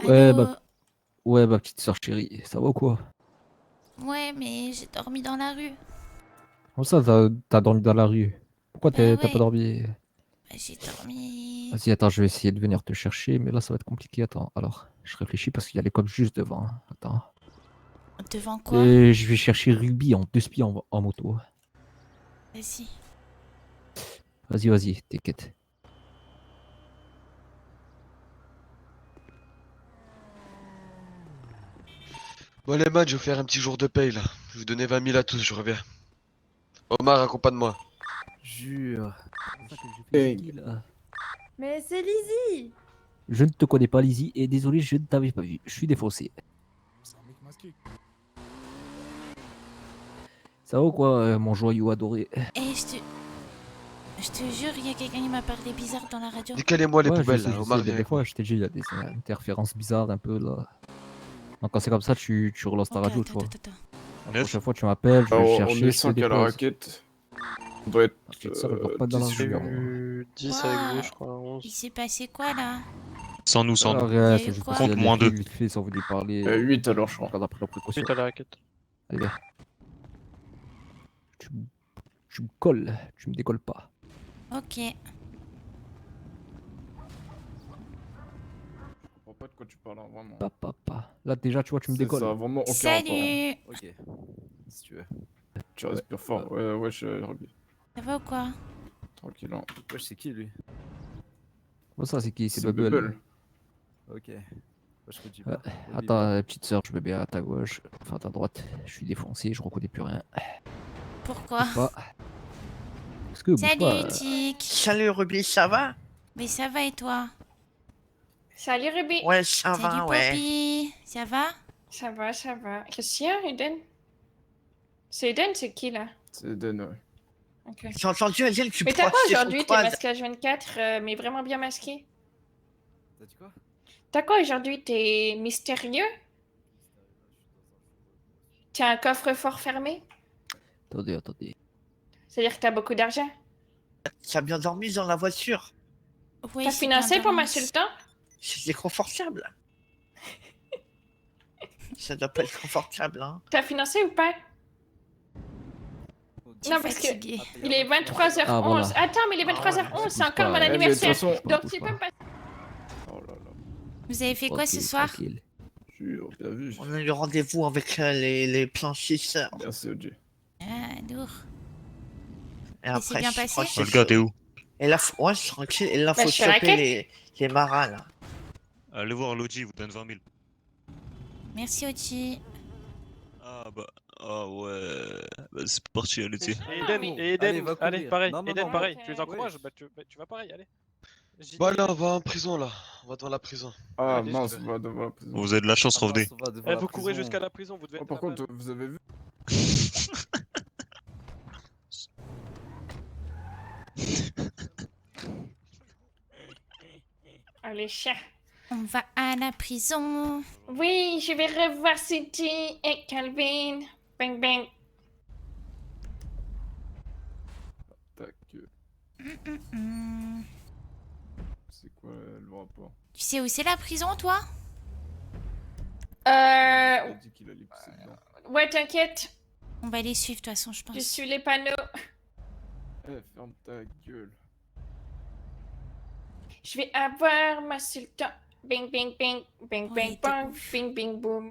Ouais, Allô? ouais, ma petite sœur chérie, ça va ou quoi? Ouais, mais j'ai dormi dans la rue. Comment ça, t'as dormi dans la rue? Pourquoi Bah t'as pas ouais, dormi? bah j'ai dormi. Vas-y, attends, je vais essayer de venir te chercher, mais là, ça va être compliqué. Attends, alors, je réfléchis parce qu'il y a l'école juste devant, hein. Attends. Devant quoi? Et je vais chercher Ruby en deux spies en moto. Vas-y. Vas-y, t'inquiète. Bon les man, je vais vous faire un petit jour de paye là. Je vais vous donner 20 000 à tous, je reviens. Omar, accompagne-moi. Jure. Mais c'est Lizzie! Je ne te connais pas, Lizzie, et désolé, je ne t'avais pas vu. Je suis défoncé. C'est un mec masqué. Ça va ou quoi, mon joyau adoré? Eh, je te jure, il y a quelqu'un qui m'a parlé bizarre dans la radio. Décalez-moi les Ouais, poubelles là, je Omar sais, vient mais des avec moi. fois, je t'ai dit, il y a des interférences bizarres un peu là. Donc, quand c'est comme ça, tu relances ta Ok, radio, tu vois. attends. La prochaine fois, tu m'appelles, je vais le Alors, on chercher, est je te 5 à la dépose. raquette. On doit être Ma petite sœur, elle doit pas être dans la 18. rue, hein. 10 Quoi? avec vous, je crois, 11. Il s'est passé quoi là? Sans nous, sans Alors, nous. Il y a c'est eu juste quoi? parce qu'il y a Compte des moins filles, 2. vite fait, ils ont voulu parler. 8 alors, je crois. On a pris nos précautions. 8 à la raquette. Allez, viens. Tu, tu me colles, tu me décolles pas. Ok. Je comprends pas de quoi tu parles, hein, vraiment. Papa. Là, déjà, tu vois, tu me Ça a décolles. vraiment aucun rapport. Salut! Ok, si tu veux. Tu respires fort. Ouais, je reviens. Ça va ou quoi? Tranquille, hein. Wesh, c'est qui lui? Bon, ça, c'est qui? C'est C'est Bubble. Bubble. Ok. Wesh, je dis Ouais. pas. Attends, petite sœur, je me mets à ta gauche, enfin à ta droite. Je suis défoncé, je reconnais plus rien. Pourquoi? Bouge pas. Est-ce que bouge Salut, pas? Tic! Salut Ruby, ça va? Mais ça va et toi? Salut Ruby! Ouais, ça Salut, va, ouais. Poppy! Ça va? Ça va, ça va. Christian, Eden? C'est Eden, c'est qui là? C'est Eden, ouais. Ok. J'ai entendu Eden que tu Mais t'as quoi projetais aujourd'hui? son T'es quad. masqué H24, mais vraiment bien masqué. T'as dit quoi? T'as quoi aujourd'hui? T'es mystérieux? T'as un coffre-fort fermé? Attendez. C'est-à-dire que t'as beaucoup d'argent? T'as bien dormi dans la voiture. Oui, T'as c'est financé bien pour dormi. m'insultant? C'était confortable. Ça doit pas être confortable, hein. T'as financé ou pas? Je Non, suis parce que fatiguée. il est 23h11. Ah, voilà. Attends, mais il est 23h11, c'est encore mon pas. Eh, mais de toute anniversaire. façon... Donc bouge tu pas. peux me passer. Oh là là. Vous avez fait quoi ce soir? Tranquille. Jure, bien vu. On a eu rendez-vous avec les blanchisseurs. Merci, OG. Ah, lourd. Et Et c'est après, bien je crois passé? que Olga, t'es où? Et là, ouais, c'est tranquille. Et là, Bah, faut je suis à la choper les marins, là. Allez voir Lodi, il vous donne 20 000. Merci, Ochi. Ah bah, ah ouais. Bah, c'est parti, allez, tu sais. Ah, Et Eden, mais- et Eden, Allez, va allez, courir. pareil, Non, non, Eden, non, pareil, non. tu les encourages, bah, tu vas pareil, allez. Bon allez, on va en prison là. On va devant la prison. Ah Allez, mince, je on va devoir la prison. Vous avez de la chance, Ah, revenez. mince, on va devant Eh, la vous courez prison. jusqu'à la prison, vous devez Oh, être par là-bas. contre, vous avez vu? Allez, chat. On va à la prison. Oui, je vais revoir City et Calvin. Bang bang. Tac. Hmm. C'est quoi le rapport? Tu sais où c'est la prison, toi? Il a dit qu'il allait pisser dedans. Ouais, t'inquiète. On va les suivre, de toute façon, je Je pense. suis les panneaux. Eh, ferme ta gueule. Je vais avoir ma sultan. Bing bing bing. Bing Oh, bing il était bang. ouf. Bing bing boom.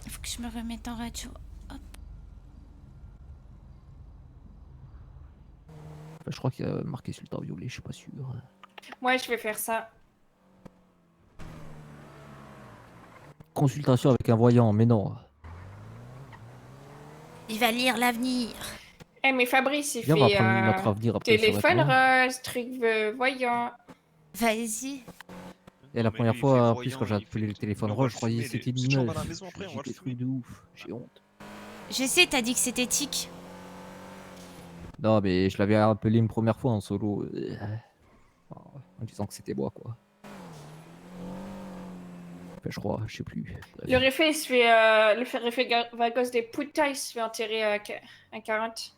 Il faut que je me remette en radio. Hop. Je crois qu'il y a marqué Sultan Violet, je suis pas sûr. Moi, je vais faire ça. Consultation avec un voyant, mais non. Il va lire l'avenir. Eh, mais Fabrice, il Viens, on va fait prendre notre avenir après. ça va être téléphone loin. rose, truc voyant. Vas-y. Et la Mais première lui, il fois, fait en plus, voyant, quand j'ai il fait appelé le tout. téléphone Mais on va rose, le je croyais que fumer, c'était les- une si on va à meuf. la maison après, on va J'ai le des trucs de ouf. J'ai honte. Je sais, t'as dit que c'était tic. Non, mais je l'avais appelé une première fois en solo. En disant que c'était moi, quoi. Enfin, je crois, je sais plus. Bref. Le réfé, il se fait. Le réfé Vagos des putas, il se fait enterrer à 40.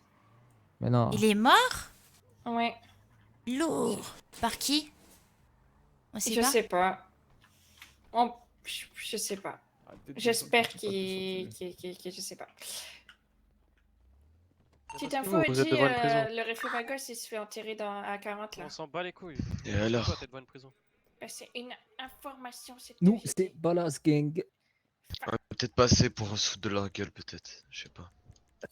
Mais non. Il est mort? Ouais. Lourd. Par qui? On sait Je pas. sais pas. Je sais pas. Ah, peut-être J'espère que ça peut qu'il... Je sais pas. Mais Petite parce que info, vous êtes Edgy, devant une prison. le référagos, il se fait enterrer à 40 là. On s'en bat les couilles. Et alors? Toi, t'es devant une prison. Bah, c'est une information, c'est tout. Nous, j'ai c'est dit. Balas Gang. Peut-être pas assez pour se foutre de leur gueule, peut-être. Je sais pas.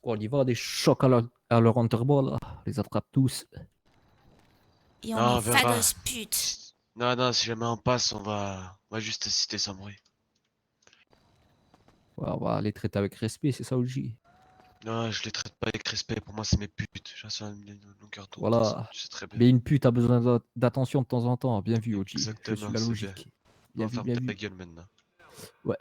On y va, des chocs à leur enterball, là. On les attrape tous. Et on Non, on met verra. Fagos pute. Non, si jamais on passe, on va juste assister sans bruit. Ouais, on va les traiter avec respect, c'est ça, OG. Non, je les traite pas avec respect. Pour moi, c'est mes putes. J'en suis une longueur d'onde. Voilà. Tu sais très bien. Mais une pute a besoin d'attention de temps en temps. Bien vu, OG. Je suis Exactement, la c'est logique. Non, Bien vu, ferme bien ta vu. gueule maintenant. Ouais.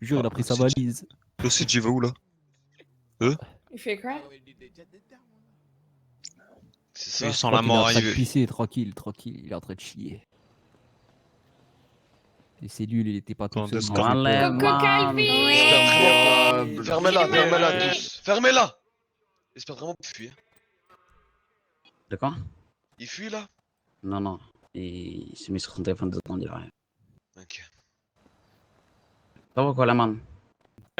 Jure, il a pris sa valise. Le CJ va où là? Il fait quoi? C'est ça. Il sent Je crois la qu'il est en mort train de arriver. pisser, tranquille. Il est en train de chier. Les cellules, il était pas tout Attends, seul. deux non, secondes. c'est pas- Coucou Calvin! Ouais. Fermez-la, Il fermez-la m'a- tous. Fermez-la! J'espère vraiment qu'il fuit. De quoi? Il fuit là? Non, non. Il s'est mis sur son téléphone 2 secondes, il arrive. Ok. Ça va quoi, la man?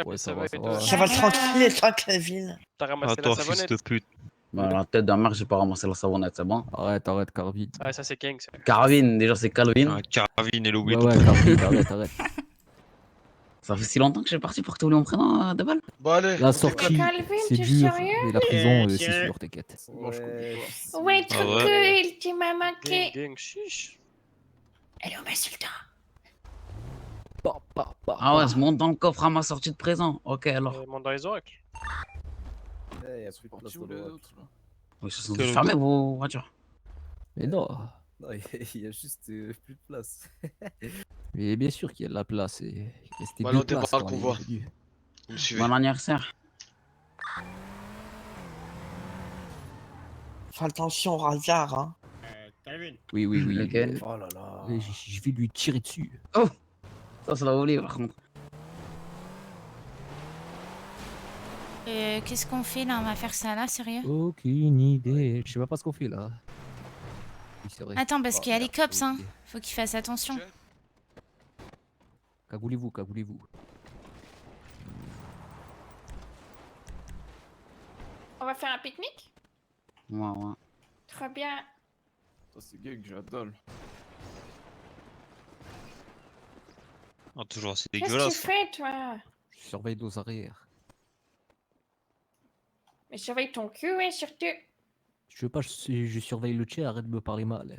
Ouais, ça ça va va, et ça toi? va. Ça va tranquille et toi, Calvin? T'as Ah, ramassé la toi, fils savonnette? de pute. Bon, la tête d'un mec, j'ai pas ramassé la savonnette, c'est bon? Arrête, Carvin. Ah, ça c'est gang ça. Carvin, déjà c'est Calvin. Ah, Caravine et Ouais, Louis. Carvin, arrête. Ça fait si longtemps que j'ai parti pour que tu oublies mon prénom de balle. Bon, allez. La on sortie, décolle. Calvin, c'est t'es dur. sérieux? Et la prison, c'est tiens. sûr, t'inquiète. Ouais, trop cool, tu m'as manqué. Gang, chiche. Elle est au sultan. Ah ouais, je monte dans le coffre à ma sortie de présent. Ok, alors. Monte dans les oracles. Il y a celui de place dans le Oui, ils sont tous fermés vos voitures. Mais non. Non, il y a juste plus de place. Mais bien sûr qu'il y a de la place. Et il restait Bon, deux allons, on places démarre le quand on est convoi. venu. Vous me suivez. Bon anniversaire. Fais attention au hasard, hein. Oui. Ok. Oh là là. Je vais lui tirer dessus. Ça, c'est la volée par contre. Qu'est-ce qu'on fait là? On va faire ça là, sérieux? Aucune idée. Je sais pas ce qu'on fait là. Oui, c'est vrai. Attends, parce Oh, qu'il y a les merde, cops, j'ai hein. oublié. Faut qu'ils fassent attention. Ok. Cagoulez-vous. On va faire un pique-nique? Ouais. Trop bien. Ça, c'est gay que j'adore. Ah, toujours assez Qu'est-ce que tu dégueulasse. fais, toi? Je surveille nos arrières. Mais surveille ton cul, hein, surtout. Je veux pas, je surveille le tien, arrête de me parler mal.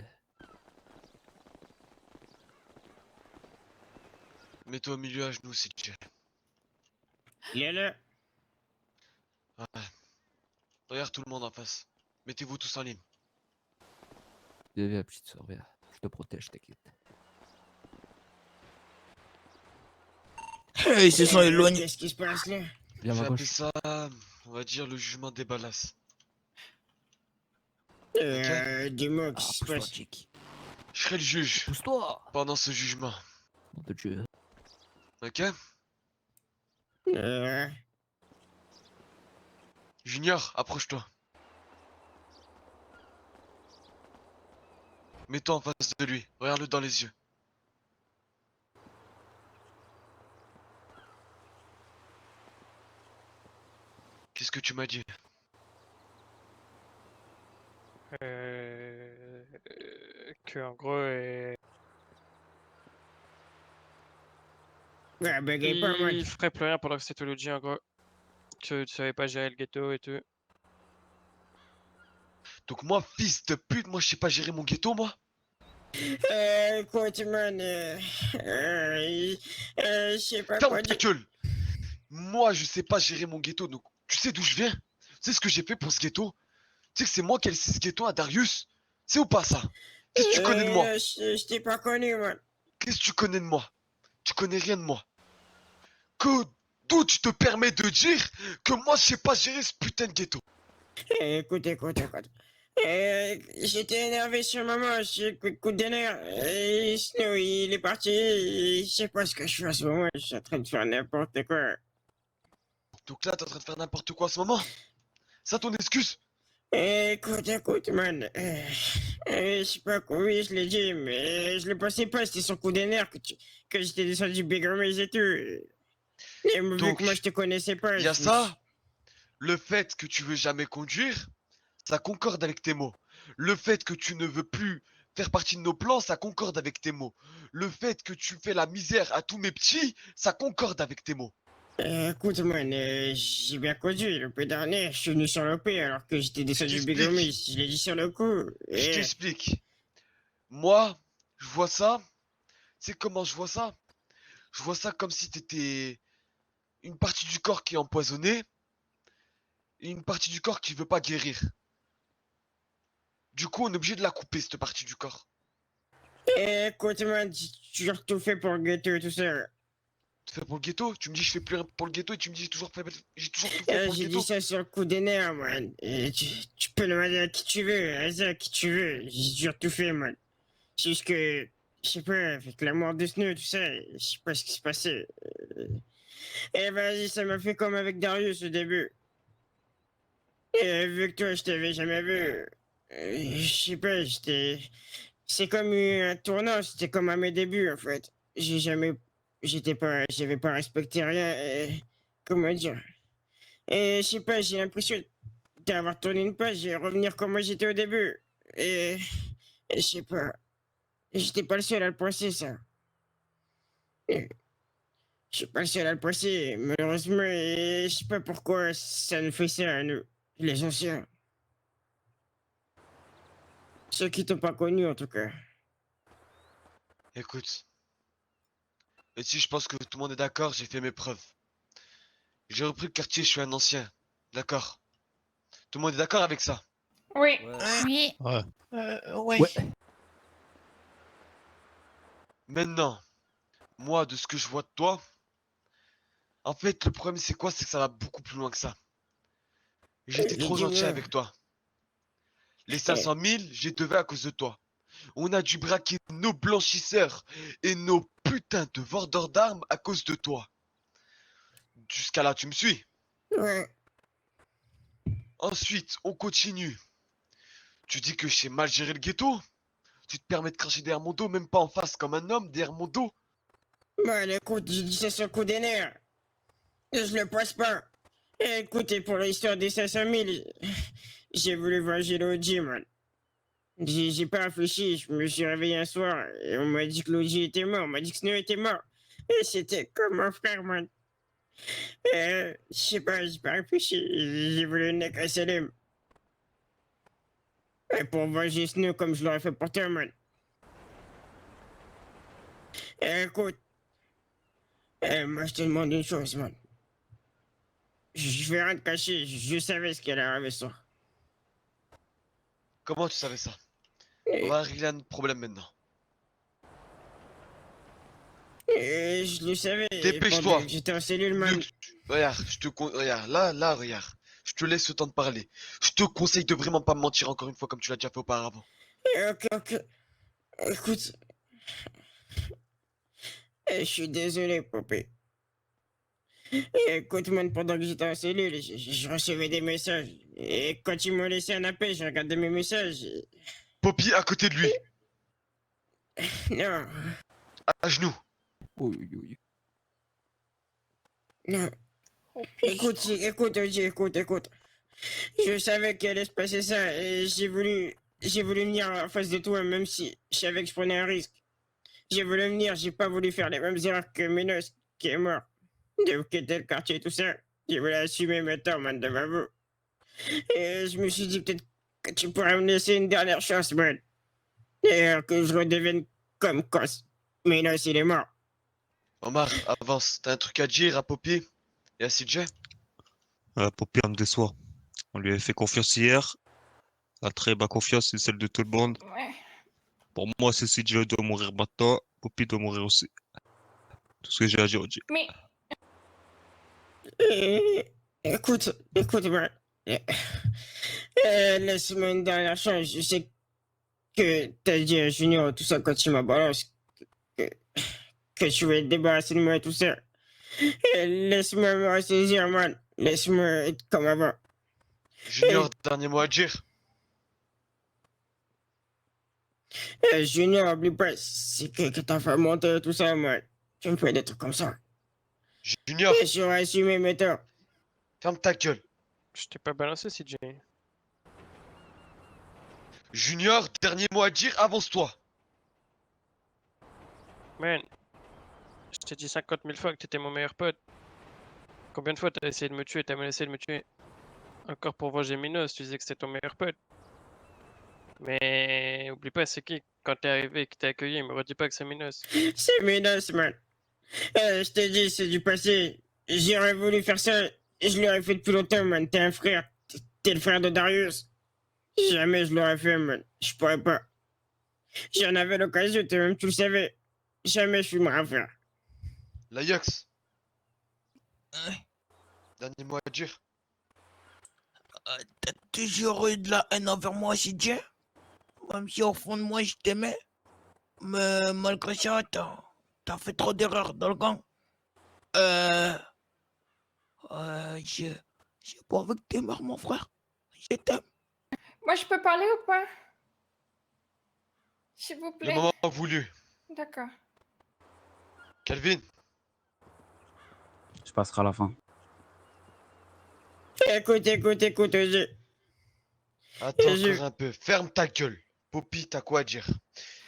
Mets-toi au milieu à genoux, si tu veux. Il est là. Ouais. Regarde tout le monde en face. Mettez-vous tous en ligne. Viens, petite sœur, viens. Je te protège, t'inquiète. Ils se sont éloignés. Qu'est-ce qui se passe là? Viens à Je ma vais appeler gauche. ça, on va dire, le jugement des balasses. Dis-moi, Ah, pousse-toi, Jake. Je serai le juge Pousse-toi. pendant ce jugement. Nom de Dieu. Ok? Junior, approche-toi. Mets-toi en face de lui. Regarde-le dans les yeux. Qu'est-ce que tu m'as dit? Que en gros, il ferait plus rien pendant que c'était Luigi en gros. Que tu savais pas gérer le ghetto et tout. Donc moi, fils de pute, moi je sais pas gérer mon ghetto, moi? Écoute, man, je sais pas quoi Ferme ta dire. gueule! Moi, je sais pas gérer mon ghetto, donc tu sais d'où je viens? Tu sais ce que j'ai fait pour ce ghetto? Tu sais que c'est moi qui ai laissé ce ghetto à Darius? C'est ou pas ça? Qu'est-ce que tu connais de moi? Je t'ai pas connu, man. Qu'est-ce que tu connais de moi? Tu connais rien de moi. D'où tu te permets de dire que moi je sais pas gérer ce putain de ghetto? Écoute. J'étais énervé sur le moment, j'ai coup de nerfs. Et Snow, il est parti. Et je sais pas ce que je fais en ce moment. Je suis en train de faire n'importe quoi. Donc là, t'es en train de faire n'importe quoi en ce moment? Ça ton excuse? Écoute, man. Je sais pas quoi, oui, je l'ai dit, mais je le pensais pas. C'était son coup de nerfs que j'étais descendu Big Race et tout. Et vu Donc, que moi, je te connaissais pas. Il y a je me ça, le fait que tu veux jamais conduire, ça concorde avec tes mots. Le fait que tu ne veux plus faire partie de nos plans, ça concorde avec tes mots. Le fait que tu fais la misère à tous mes petits, ça concorde avec tes mots. Écoute, man, j'ai bien conduit. Le peu dernier, je suis venu sur l'OP alors que j'étais descendu Big t'explique. Race. Je l'ai dit sur le coup. Je t'explique. Moi, je vois ça. C'est comment je vois ça? Je vois ça comme si t'étais une partie du corps qui est empoisonnée et une partie du corps qui veut pas guérir. Du coup, on est obligé de la couper, cette partie du corps. Écoute, man, j'ai toujours tout fait pour le ghetto et tout ça. Tu fais pour le ghetto? Tu me dis je fais plus rien pour le ghetto et tu me dis j'ai toujours tout fait pour le J'ai ghetto. dit ça sur le coup des nerfs, man. Et tu peux demander à qui tu veux, à qui tu veux. J'ai toujours tout fait, man. C'est juste que, je sais pas, avec la mort de Snow, tout ça, je sais pas ce qui s'est passé. Et vas-y, ça m'a fait comme avec Darius au début. Et vu que toi, je t'avais jamais vu, je sais pas, c'est comme un tournant, c'était comme à mes débuts, en fait. J'avais pas respecté rien, comment dire. Et je sais pas, j'ai l'impression d'avoir tourné une page et revenir comme moi j'étais au début. Et je sais pas, j'étais pas le seul à le penser, ça. Et je suis pas le seul à le penser, malheureusement, et je sais pas pourquoi ça nous fait ça à nous, les anciens. Ceux qui t'ont pas connu, en tout cas. Écoute. Et si je pense que tout le monde est d'accord, j'ai fait mes preuves. J'ai repris le quartier, je suis un ancien. D'accord. Tout le monde est d'accord avec ça? Oui. Oui. Ouais. Ouais. Maintenant, moi, de ce que je vois de toi, en fait, le problème, c'est quoi? C'est que ça va beaucoup plus loin que ça. J'étais trop gentil dis-moi. avec toi. Les 500 000, j'ai devais à cause de toi. On a dû braquer nos blanchisseurs et nos putains de vendeurs d'armes à cause de toi. Jusqu'à là, tu me suis? Ouais. Ensuite, on continue. Tu dis que je sais mal gérer le ghetto? Tu te permets de cracher derrière mon dos, même pas en face comme un homme, derrière mon dos? Bon, écoute, j'ai dit ça sur le coup des nerfs. Je le passe pas. Écoutez, pour l'histoire des 500 000, j'ai voulu venger l'OG, man. J'ai pas réfléchi, je me suis réveillé un soir et on m'a dit que l'OG était mort, on m'a dit que Snow était mort. Et c'était comme un frère, man. Je sais pas, j'ai pas réfléchi, j'ai voulu le à Salim. Et pour venger Snow comme je l'aurais fait pour toi, man. Écoute, moi je te demande une chose, man. Je vais rien te cacher, je savais ce qui allait arriver ce soir. Comment tu savais ça? On va régler un problème maintenant. Je le savais. Dépêche-toi. pendant que j'étais en cellule, man. Regarde, regarde, là, regarde. Je te laisse le temps de parler. Je te conseille de vraiment pas me mentir encore une fois comme tu l'as déjà fait auparavant. Ok. Écoute. Je suis désolé, Poppy. Écoute, man, pendant que j'étais en cellule, je recevais des messages. Et quand ils m'ont laissé un appel, j'ai regardé mes messages. Poppy à côté de lui, Non, à genoux. Oui, oui, oui. non. Écoute, écoute. Je savais qu'il allait se passer ça et j'ai voulu venir en face de toi, même si je savais que je prenais un risque. J'ai voulu venir, j'ai pas voulu faire les mêmes erreurs que Minos, qui est mort. De quitter le quartier et tout ça. J'ai voulu assumer mes torts, man, devant vous. Et je me suis dit peut-être que tu pourrais me laisser une dernière chance, man. Et que je redevienne comme Cos. Minos, il est mort. Omar, avance. T'as un truc à dire à Poppy et à CJ? Poppy me déçoit. On lui a fait confiance hier. La très bas confiance, c'est celle de tout le monde. Ouais. Pour moi, c'est CJ doit mourir maintenant. Poppy doit mourir aussi. Tout ce que j'ai à dire, Oji. Mais Écoute, man. La semaine dernière, je sais que t'as dit à Junior tout ça quand tu m'as balancé que, que tu voulais te débarrasser de moi et tout ça. Laisse-moi me ressaisir, man. Laisse-moi être comme avant. Junior, dernier mot à dire. Junior, oublie pas, c'est que t'as fait monter et tout ça, man. Tu me fais des trucs comme ça. Junior, J'aurais assumé mes torts. ferme ta gueule. Je t'ai pas balancé, CJ. Junior, dernier mot à dire, avance-toi. Man, je t'ai dit 50 000 fois que t'étais mon meilleur pote. Combien de fois t'as essayé de me tuer, t'as menacé de me tuer? Encore pour venger Minos, tu disais que c'était ton meilleur pote. Mais oublie pas, c'est qui? Quand t'es arrivé et que t'es accueilli, me redis pas que c'est Minos. C'est Minos, man. Je t'ai dit, c'est du passé. J'aurais voulu faire ça. Je l'aurais fait depuis longtemps, man. T'es un frère. T'es le frère de Darius. Jamais je l'aurais fait, man. Je pourrais pas. J'en avais l'occasion, toi-même, tu le savais. Jamais je fumerais un frère. L'Ajax. Dernier mot à dire. T'as toujours eu de la haine envers moi, CJ? Même si au fond de moi je t'aimais. Mais malgré ça, t'as fait trop d'erreurs dans le gang. J'ai pas envie que t'es mort, mon frère. Je t'aime. Moi, je peux parler ou pas? S'il vous Le plaît. moment voulu. D'accord. Calvin, Je passerai à la fin. Écoute, Oji. attends Je- encore un peu. Ferme ta gueule. Poppy, t'as quoi à dire?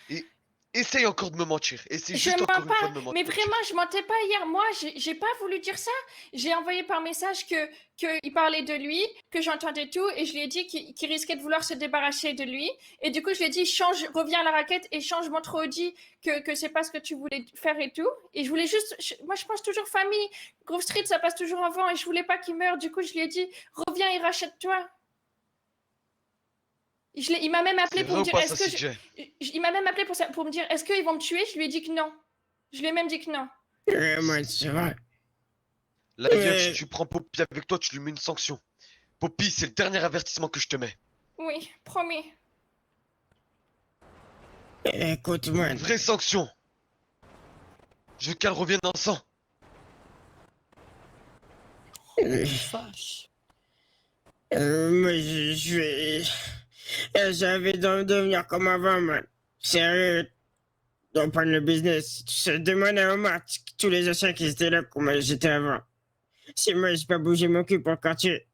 Et essaye encore de me mentir. Essaye Je juste mens encore une fois pas, de me mentir. mais vraiment, je mentais pas hier. Moi, j'ai pas voulu dire ça. J'ai envoyé par message que il parlait de lui, que j'entendais tout, et je lui ai dit qu'il risquait de vouloir se débarrasser de lui. Et du coup, je lui ai dit, reviens à la raquette et change, montre au Audi que c'est pas ce que tu voulais faire et tout. Et je voulais juste, moi, je pense toujours famille. Grove Street, ça passe toujours avant, et je voulais pas qu'il meure. Du coup, je lui ai dit, reviens et rachète-toi. Il m'a même appelé C'est pour vrai me ou dire, pas est-ce ça, que il m'a même appelé pour me dire, est-ce qu'ils vont me tuer? Je lui ai dit que non. Je lui ai même dit que non. Man, c'est vrai. L'Ajax, si tu prends Poppy avec toi, tu lui mets une sanction. Poppy, c'est le dernier avertissement que je te mets. Oui, promis. Écoute, man. Une vraie sanction. Je veux qu'elle revienne en sang. Moi, je vais. J'avais envie de devenir comme avant, man. Sérieux. Dans prendre le business. Je demande à Omar, tous les anciens qui étaient là, comment j'étais avant. C'est moi, j'ai pas bougé mon cul pour le quartier.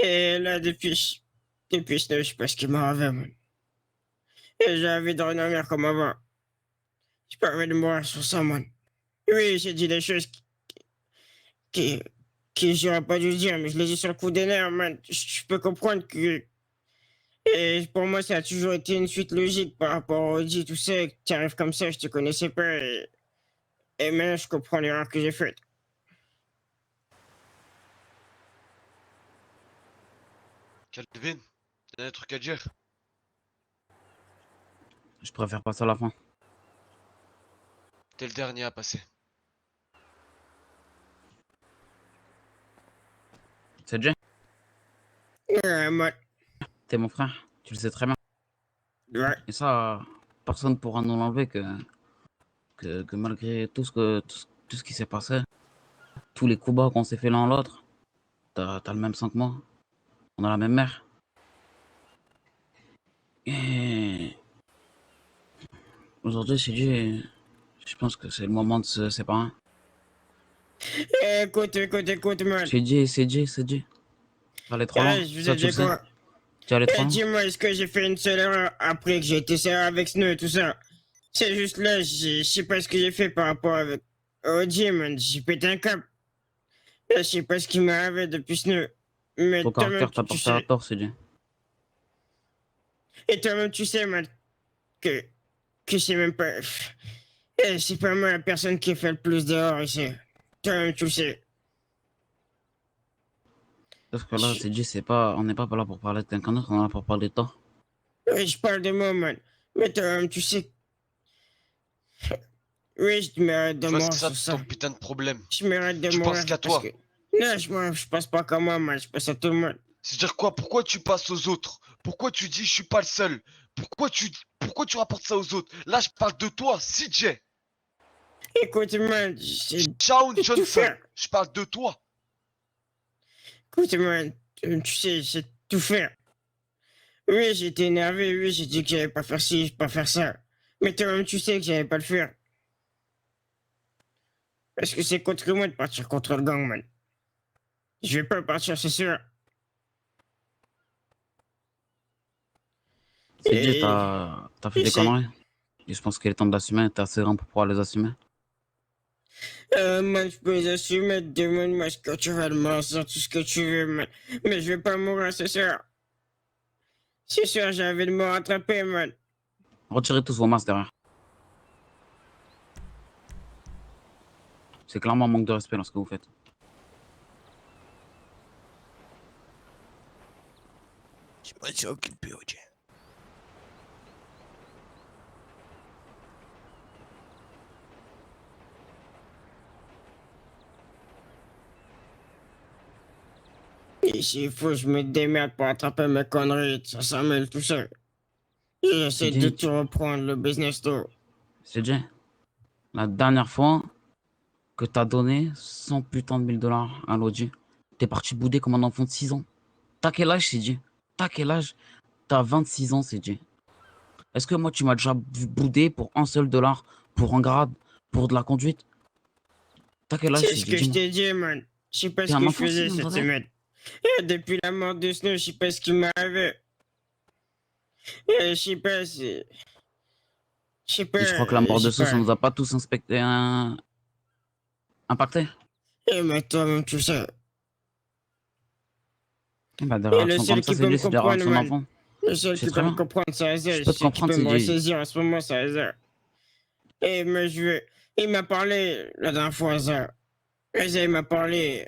Et là, depuis je sais pas ce qui m'arrive, man. Et j'ai envie de redevenir comme avant. J'ai pas envie de mourir sur ça, man. Oui, j'ai dit des choses que j'aurais pas dû dire, mais je les dis sur le coup des nerfs, man. Je peux comprendre que. Et pour moi, ça a toujours été une suite logique par rapport au dit, tout ça, que tu arrives comme ça, je te connaissais pas, et maintenant je comprends l'erreur que j'ai faite. Calvin, t'as un truc à dire? Je préfère passer à la fin. T'es le dernier à passer. C'est Jay, Moi, t'es mon frère, tu le sais très bien. ouais. Et ça, personne pourra nous l'enlever que malgré tout ce qui s'est passé, tous les coups bas qu'on s'est fait l'un l'autre, t'as le même sang que moi. On a la même mère. Et aujourd'hui, je pense que c'est le moment de se séparer. Écoute, man. C'est Jay. Allez trop loin, Je vous ça ai tu le dit sais. quoi? Tu es allé trop loin. Dis-moi, est-ce que j'ai fait une seule erreur après que j'ai été sérieux avec Snow et tout ça? C'est juste là, je sais pas ce que j'ai fait par rapport avec OG, man. J'ai pété un câble. Je sais pas ce qui m'est arrivé depuis Snow. Mais Ton toi-même, caractère t'a tu porté à sais. tort, c'est Jay. Et toi-même, tu sais, man, que c'est même pas. C'est pas moi la personne qui fait le plus d'erreurs ici. Toi-même, tu le sais. Parce que là, c'est Jay, on n'est pas là pour parler de quelqu'un d'autre, on est là pour parler de toi. Oui, je parle de moi, man. Mais toi-même, tu sais. Oui, je mérite de Tu vois, mourir c'est ça sur ça. ton putain de problème. Je mérite de Tu mourir. penses qu'à parce toi. que- Non, je pense pas qu'à moi, man. Je pense à tout le monde. C'est-à-dire quoi? Pourquoi tu passes aux autres? Pourquoi tu dis je suis pas le seul? Pourquoi tu rapportes ça aux autres? Là, je parle de toi, CJ. Écoute, man, j'ai Shawn tout Johnson. fait. Je parle de toi. Écoute, man, tu sais, j'ai tout fait. Oui, j'étais énervé, oui, j'ai dit que j'allais pas faire ci, pas faire ça. Mais toi-même, tu sais que j'allais pas le faire. Parce que c'est contre moi de partir contre le gang, man. Je vais pas partir, c'est sûr. CJ, Et- t'as fait des c'est- conneries. Et je pense qu'il est temps d'assumer. T'es assez grand pour pouvoir les assumer. Man, je peux les assumer, demande-moi ce que tu veux, de mensonge, tout ce que tu veux, man. Mais je vais pas mourir, c'est sûr. C'est sûr, j'ai envie de me rattraper, man. Retirez tous vos masques derrière. C'est clairement un manque de respect dans ce que vous faites. Je me suis occupé, ok. Et s'il faut, je me démerde pour attraper mes conneries, ça s'amène tout seul. J'essaie de tout reprendre, le business tout. CJ, la dernière fois que t'as donné 100 putains de 1000 $ à l'Audi, t'es parti bouder comme un enfant de 6 ans. T'as quel âge, CJ? T'as quel âge? T'as 26 ans, CJ. Est-ce que moi, tu m'as déjà vu bouder pour un seul dollar, pour un grade, pour de la conduite? T'as quel âge, C'est ce CJ? que je Dis-moi. t'ai dit, man. Je sais pas T'es ce un que je enfant, faisais sinon, cette André. semaine. Depuis la mort de Snow, je sais pas ce qui m'est arrivé. Je sais pas si... Je sais pas... Et je crois que la mort je de sais Sous, ça pas. nous a pas tous impacté. Mais toi-même, tu sais. Bah, des Et le réactions seul comme ça, qui peut me c'est des comprendre, réactions man. d'enfant. Le seul C'est qui très peut me bien. comprendre, c'est Hazel. Je peux te Celui qui comprendre, peut me CJ. ressaisir en ce moment, c'est Hazel. Et moi, je veux... Il m'a parlé la dernière fois, Hazel. Hazel m'a parlé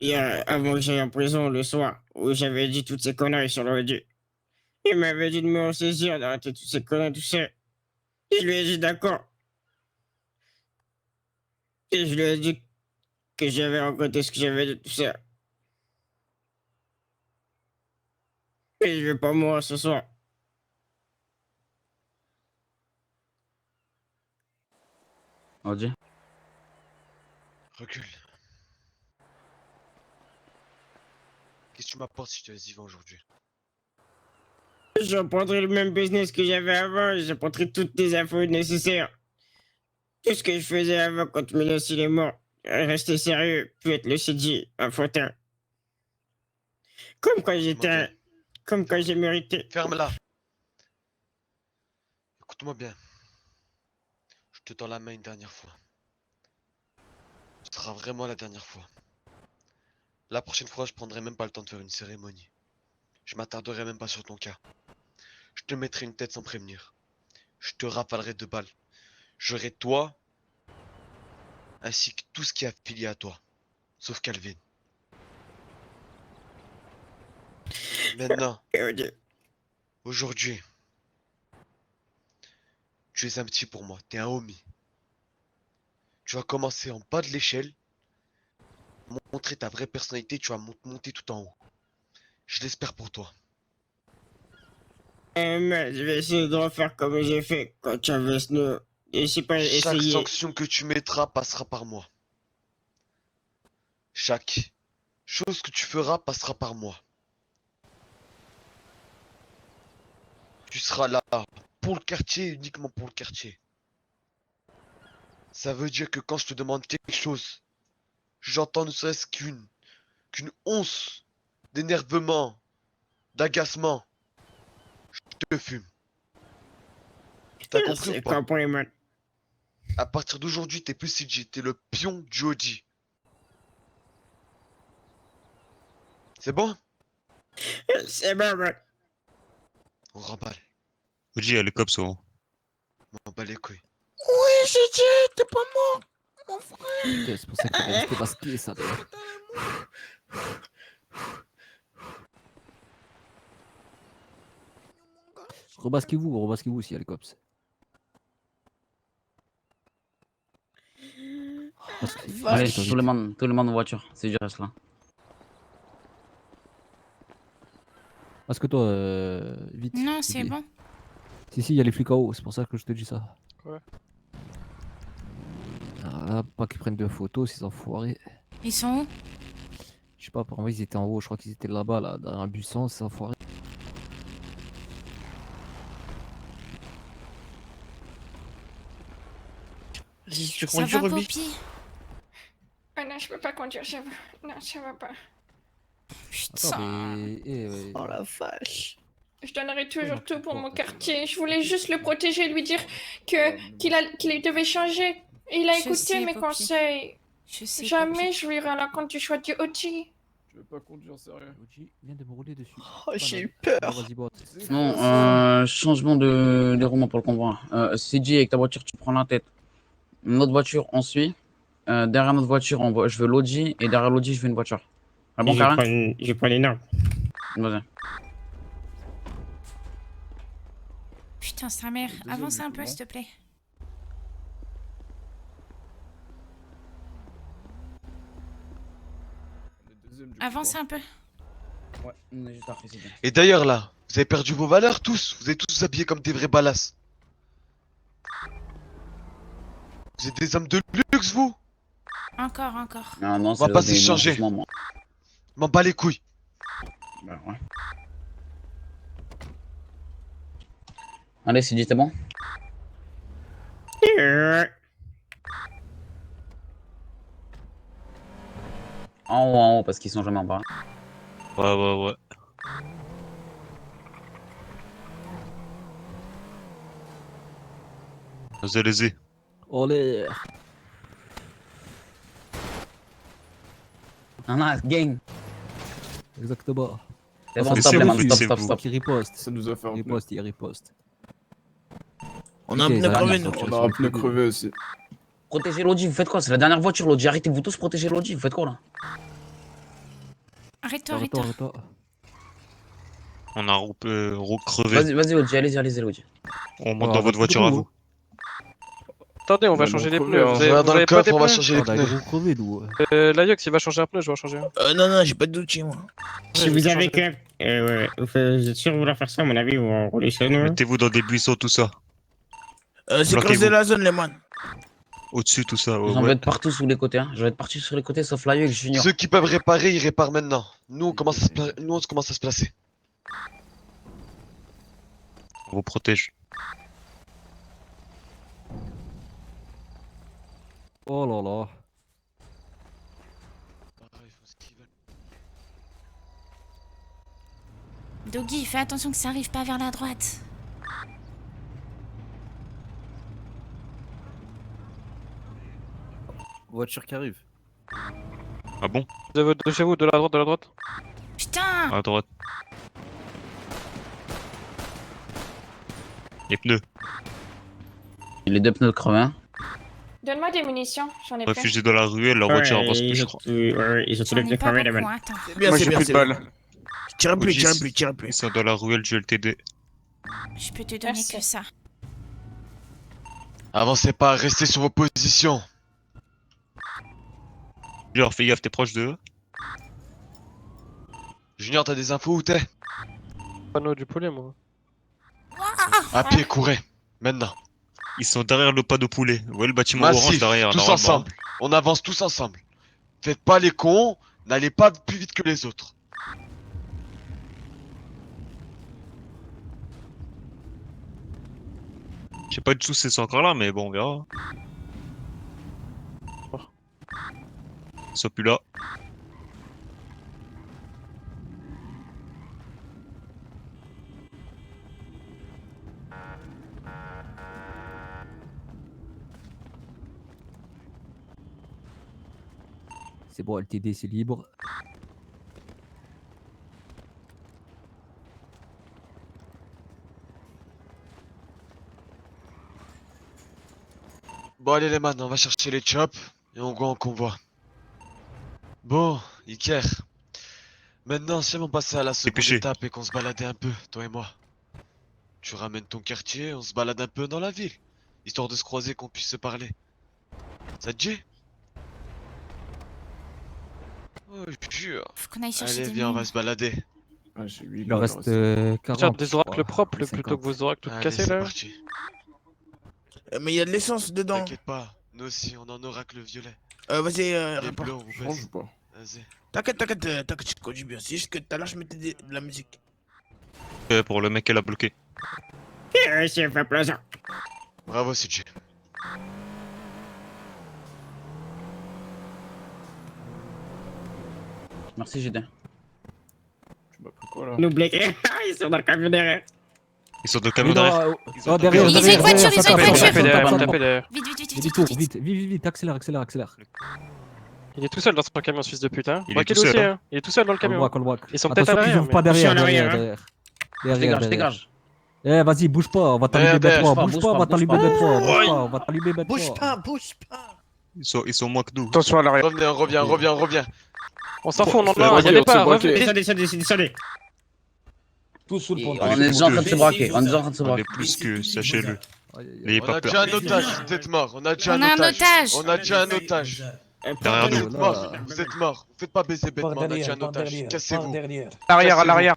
hier, avant que j'aille en prison le soir, où j'avais dit toutes ces conneries sur l'audio. Il m'avait dit de me ressaisir, d'arrêter toutes ces conneries, tout ça. Je lui ai dit d'accord. Et je lui ai dit que j'avais regretté ce que j'avais dit, tout ça. Et je vais pas mourir ce soir. Audi. Recule. Qu'est-ce que tu m'apportes si je te laisse vivre aujourd'hui? Je reprendrai le même business que j'avais avant, je reprendrai toutes les infos nécessaires. Tout ce que je faisais avant quand Milos il est mort. Rester sérieux, puis être le CJ, enfantin. Comme quand j'étais... Comme quand j'ai mérité. Ferme-la. Écoute-moi bien. Je te tends la main une dernière fois. Ce sera vraiment la dernière fois. La prochaine fois, je prendrai même pas le temps de faire une cérémonie. Je m'attarderai même pas sur ton cas. Je te mettrai une tête sans prévenir. Je te rafalerai de balles. J'aurai toi, ainsi que tout ce qui est affilié à toi. Sauf Calvin. Maintenant, aujourd'hui, tu es un petit pour moi, t'es un homie. Tu vas commencer en bas de l'échelle, montrer ta vraie personnalité, tu vas monter tout en haut. Je l'espère pour toi. Mais je vais essayer de refaire comme j'ai fait quand tu avais Snow. Et je sais pas, Chaque essayer. sanction que tu mettras passera par moi. Chaque chose que tu feras passera par moi. Tu seras là pour le quartier, uniquement pour le quartier. Ça veut dire que quand je te demande quelque chose, j'entends ne serait-ce qu'une once d'énervement, d'agacement. Je te fume. T'as compris ou C'est pas? compris, man. À partir d'aujourd'hui, t'es plus CJ, t'es le pion du Audi. C'est bon? C'est bon, man. On remballe. Audi, elle est comme ça. On remballe les couilles. Oui, CJ, t'es pas mort, mon frère. Putain, c'est pour ça qu'il est resté basqué, ça. D'ailleurs. Rebasquez-vous s'il y a les cops. Allez, tout le monde en voiture. C'est du reste là. Parce que toi, vite. Non, je te c'est dis. bon. Si, il y a les flics en haut, c'est pour ça que je te dis ça. Ouais. Ah, pas qu'ils prennent de photos, ces enfoirés. Ils sont où? Je sais pas, pour moi, ils étaient en haut, je crois qu'ils étaient là-bas, là, dans un buisson, ces enfoirés. Si tu Ça va, Poppy? Ah non, je peux pas conduire, j'avoue. Non, ça va pas. Attends, mais... Oh la vache. Je donnerai toujours tout pour mon quartier. Je voulais juste le protéger, lui dire qu'il devait changer. Il a Je écouté sais, mes Poppy. conseils. Je sais, Jamais Poppy. je lui irai à l'encontre du choix du OG. Je veux pas conduire, sérieux. Oji vient de me rouler dessus. Oh, j'ai eu Bon, peur. vas-y, botte. Non, changement de déroulement pour le convoi. CJ, avec ta voiture, tu prends la tête. Notre voiture, on suit. Derrière notre voiture, je veux l'Audi. Et derrière l'Audi, je veux une voiture. Ah bon, Karin? Je prends les normes. Vas-y. Putain, sa mère. Deuxième, Avance un du coup, peu, non s'il te plaît. Le deuxième, du coup, Avance non. un peu. Ouais, on est juste après, c'est bien. Et d'ailleurs là, vous avez perdu vos valeurs tous. Vous êtes tous habillés comme des vrais balasses. Vous êtes des hommes de luxe, vous. Encore, encore. Non, non, On va c'est pas des s'échanger. blanchissements, moi. M'en bats les couilles. Bah, ouais. Allez, CJ, t'es bon? En haut, parce qu'ils sont jamais en bas. Ouais. Vas-y, allez-y. Olé. Non, non, gang. Exactement. C'est bon, Ça, stop, c'est les vous, man, stop, c'est stop, vous. stop. Qui riposte. Ça nous a fait un pneu. Riposte, il riposte. On a un Ok, pneu ça va, crevé, ça nous. va. On a un pneu crevé aussi. Protégez l'Audi, vous faites quoi? C'est la dernière voiture, l'Audi. Arrêtez-vous tous, protégez l'Audi. Vous faites quoi, là? Arrête-toi, Arrête-toi, arrête-toi. arrête-toi. On a crevé. Vas-y, Audi, allez-y, Audi. On monte Ah, dans votre voiture à vous. Attendez, on va On a changer les crevé, pneus. hein. Vous On va avez, dans vous le avez pas coffre, des on va pneus? changer les On a pneus. gros crevé, nous. L'Ayox, il va changer un pneu, je vais en changer un. Non, j'ai pas d'outil, moi. Si vous avez que. Vous êtes sûr de vouloir faire ça, à mon avis, ou en rouler sur nous? Mettez-vous dans des buissons, tout ça. C'est Bloquez-vous. creuser la zone, les man. Au-dessus, tout ça. J'en vais être partout sous les côtés, hein. Je vais être parti sur les côtés, sauf Layo et Junior. Ceux qui peuvent réparer, ils réparent maintenant. Nous, on commence à se placer. On vous protège. Oh là là. Doggy, fais attention que ça arrive pas vers la droite. Voiture qui arrive. Ah bon? De chez vous, de la droite, de la droite. Putain! À droite. Les pneus. Les deux pneus crevés, hein. Donne-moi des munitions, j'en ai plein. Réfugiés dans la ruelle, leur voiture avance plus, je crois. Ils ont tous les J'en ai pneus pas crevés, les beaucoup, man. attends. C'est bien, Moi, c'est j'ai bien, plus c'est de bien. balles. Tire plus, Oji, tire plus. Ils sont dans la ruelle du LTD. Je peux te donner Merci. que ça. Avancez pas, restez sur vos positions. Genre, fais gaffe, t'es proche d'eux. Junior, t'as des infos où t'es? Panneau du poulet, moi. À pied, courez. Maintenant. Ils sont derrière le pas de poulet. Vous voyez le bâtiment orange Massif, derrière, tous normalement. ensemble. On avance tous ensemble. Faites pas les cons, n'allez pas plus vite que les autres. Je sais pas du tout si c'est encore là, mais bon, on verra. Ils sont plus là. C'est bon, LTD, c'est libre. Bon, allez les man, on va chercher les chops et on va en convoi. Bon, Iker. Maintenant, si on passait à la seconde Dépêchez. étape et qu'on se baladait un peu, toi et moi. Tu ramènes ton quartier, on se balade un peu dans la ville. Histoire de se croiser, qu'on puisse se parler. Ça te dit? Oh, je jure. Faut qu'on aille chercher Allez, des viens, on va mines. se balader. Ah, j'ai 8 Il en reste Faire 40. des je oracles crois, propres ou plutôt 50. que vos oracles toutes Allez, cassées c'est là. parti. Mais il y a de l'essence dedans. T'inquiète pas, nous aussi, on en aura que le violet. Vas-y, Les répare. bleus, on vous Je range baisse. ou pas? Vas-y. T'inquiète, tu te conduis bien. C'est juste que tout à l'heure, je mettais de la musique. Pour le mec qu'elle a bloqué. C'est fait plaisir. Bravo, CJ. Merci, Gédin. Tu m'as pris quoi là? N'oubliez que ils sont dans le camion derrière. Ils sont de Mais camion non, derrière. oh, derrière, Ils ont une derrière, voiture, derrière, ils ont une ça tape, voiture. ça tape, ça tape, ça Tapez tape. derrière. Vite, vite, vite, vite, Demi-tour, vite, vite, vite, vite, accélère, accélère, accélère. Il est tout seul dans son camion, ce fils de pute. Hein. Il est Braquez-le tout seul, aussi, hein. hein. Il est tout seul dans le camion. Call back. Ils sont peut-être à Attention qu'ils l'arrière. ouvrent pas mais- Je suis derrière, à l'arrière, derrière, hein. derrière. Je dégage, je derrière. dégage. Eh, vas-y, bouge pas, on va t'allumer derrière, B3, bouge bouge pas, pas, on va bouge t'allumer pas. B3, bouge pas, on va t'allumer B3. Bouge pas. Ils sont moins que nous. Attention à l'arrière. Revenez, reviens. On s'en fout, on en c'est a. braqué, Il y a des on s'est pas. braqué. Revenez. Descendez. Tout sous le pont. On est déjà en train de se braquer. On est déjà en train de se On braquer. est plus que, sachez-le. Aïe, aïe, aïe. N'ayez On pas a peur. déjà un otage, vous êtes mort. On a déjà On a un otage. On a déjà un otage. Derrière Vous nous. êtes mort, vous êtes mort. Vous faites pas baiser bêtement, on a déjà un otage. Cassez-vous. Arrière, à l'arrière.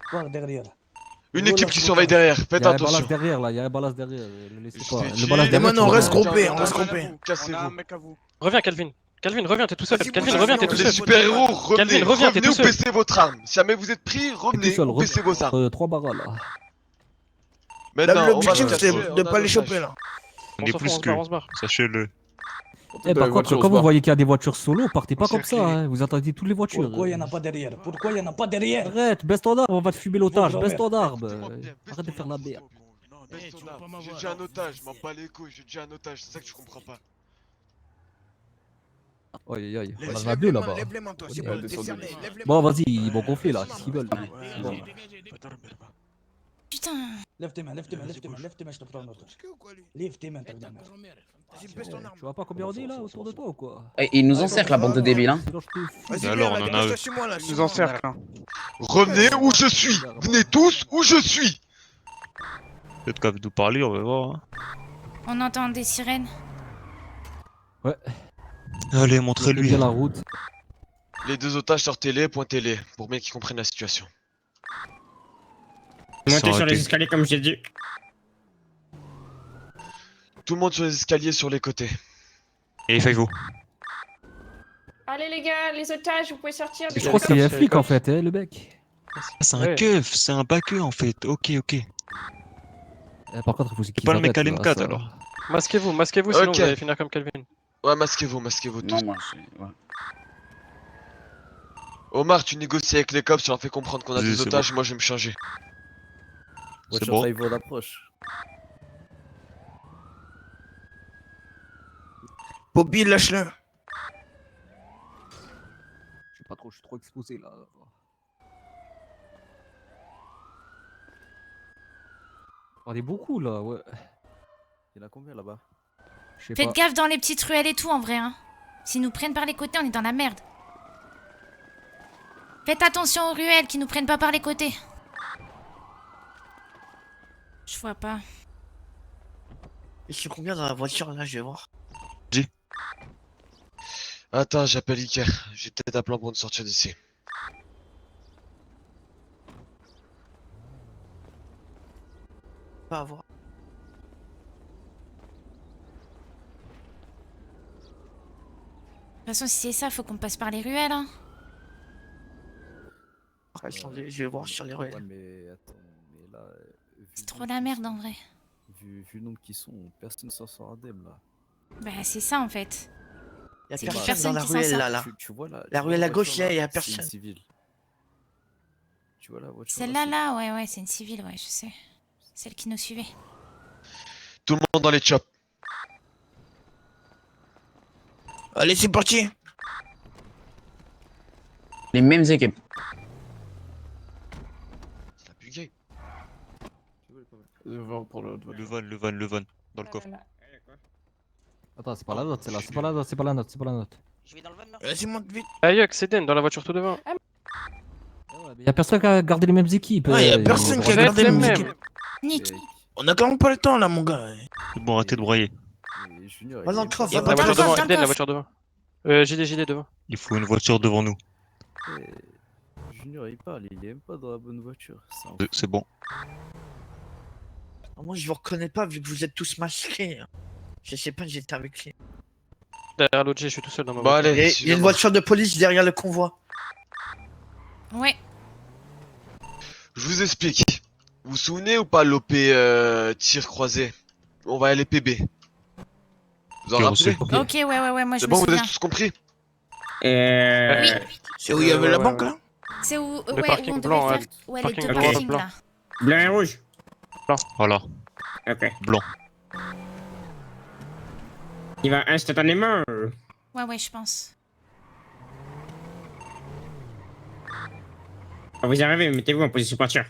Une équipe qui surveille derrière, Il faites y a un balance attention. derrière là, il y a un balance derrière. Le laissez Je pas. t'ai Le dit, balance Et derrière. maintenant, on tu reste vois. groupé, on reste groupé. Cassez-vous. Reviens, Calvin. Calvin, reviens, t'es tout seul. Vas-y, Calvin, bouge, reviens, t'es tout vas-y, Les seul. super-héros, revenez, Calvin, reviens, t'es revenez tout ou seul. baissez votre arme. Si jamais vous êtes pris, T'es tout revenez seul, ou baissez vos armes. 3 barras là. Maintenant, on va L'objectif, le c'est casser, de on a pas un les choper otage. là. On On est s'en fout, plus on se que, barre, on se barre. sachez-le. Eh, par contre, quand vous voyez qu'il y a des voitures solo, partez pas On comme s'est ça, clé. hein. Vous attendez toutes les voitures. Pourquoi il y en a pas derrière? Arrête, baisse ton arme, on va te fumer l'otage, Faut baisse ton arme. Baisse-toi bien, baisse Arrête de ton faire la arme, merde. baisse ton arme. J'ai déjà un otage, m'en bats les couilles, j'ai déjà un otage, c'est ça que tu comprends pas. Aïe aïe aïe, on en Lève a les deux mains, là-bas. lève les mains, toi, c'est Ouais, bon, t'es descendez. cerné, lève les Bon, mains. vas-y, ils vont gonfler là, ce qu'ils veulent. Bon. Putain. Lève tes mains, je te prends un otage. Lève tes mains, t'as bien. Vas-y, baisse ton arme. Tu vois pas combien on est là autour de toi ou quoi? Eh, ils nous encerclent, la bande de débiles, hein. Sinon, je te fume. Vas-y, Alors, viens, on en là, a reste eux. chez moi là. Ils nous encerclent. Hein. Revenez où je suis. Venez tous où je suis. Peut-être qu'à nous parler, on va voir. hein. On entend des sirènes. Allez, montrez-lui. Bien la route. Les deux otages, sortez-les, pointez-les, pour bien qu'ils comprennent la situation. Ils sont Montez sur les ratés. escaliers comme j'ai dit. Tout le monde sur les escaliers sur les côtés. Et Faivo. Allez les gars, les otages, vous pouvez sortir. Je crois que c'est un flic en fait, hein, le mec. C'est un Ouais. keuf, c'est un baqueux en fait. Ok. Par contre, il faut qu'ils pas le mec arrêtent, à là, l'M4 ça. alors. Masquez-vous, sinon Ok. vous allez finir comme Calvin. Ouais, masquez-vous tous. Non, moi, c'est. ouais. Omar, tu négocies avec les cops, tu leur fais comprendre qu'on a Vas-y, des c'est otages, moi je vais me changer. C'est bon. Voiture d'approche. Bobby, lâche-le. Je sais pas trop, je suis trop exposé là. On est beaucoup là, ouais. Il y en a combien là-bas? Je sais Faites pas. gaffe dans les petites ruelles et tout en vrai. Hein. S'ils nous prennent par les côtés, on est dans la merde. Faites attention aux ruelles qui nous prennent pas par les côtés. Je vois pas. Ils sont combien dans la voiture là, je vais voir. Attends, j'appelle Iker. J'ai peut-être un plan pour nous sortir d'ici. Pas à voir. De toute façon, si c'est ça, faut qu'on passe par les ruelles. Hein. Je vais voir sur les Ouais, ruelles. mais attends, mais là. vu C'est le trop nombre la qui merde sont- en vrai. Vu le nombre qui sont, personne s'en sort indemne là. Bah, c'est ça en fait. Y'a C'est que personne personne dans la qui s'en ruelle sort. là. Tu vois là. La tu vois ruelle à gauche, voiture, là, y a c'est personne. une civile. Tu vois la voiture. Celle-là, c'est- là, ouais, c'est une civile, ouais, je sais. Celle qui nous suivait. Tout le monde dans les chops. Allez, c'est parti. Les mêmes équipes. Ça a bugué. Le vent pour l'autre. Le van, dans le coffre. Attends, c'est pas la note, c'est là, c'est pas la note, c'est pas la note, c'est pas la note. Vas-y, monte vite. Ayuk, c'est Den dans la voiture tout devant. Y'a personne qui a gardé les mêmes équipes. Ouais, y'a personne qui a Vous êtes gardé les le mêmes. musique. Nick, Mais- On a quand même pas le temps là, mon gars. C'est bon, arrêtez de broyer. mais Junior, Va il dans est le coffre, pas- va La dans le voiture devant, dans le Eden, la coffre. voiture devant. JD devant. Il faut une voiture devant nous. Eh, Junior, il parle, il est même pas dans la bonne voiture. C'est bon. Moi, je vous reconnais pas vu que vous êtes tous masqués. Je sais pas, j'étais avec lui. Derrière l'OG, je suis tout seul dans ma Bon, voiture. allez, Il y a une suivez-moi. voiture de police derrière le convoi. Ouais. Je vous explique. Vous vous souvenez ou pas l'OP tir croisé? On va aller PB. Vous en J'ai rappelez? reçu. Ok, ouais, moi je C'est me bon, vous souviens. avez tous compris? Oui. C'est où il y avait la ouais, banque ouais. là? C'est où, Le ouais, où parking on devait blanc, faire ouais. ouais, les Parking deux blanc, parkings blanc. là. Blanc et rouge. Voilà. Ok. Blanc. Il va instantanément. Ouais, je pense. Quand vous arrivez, mettez-vous en position partir.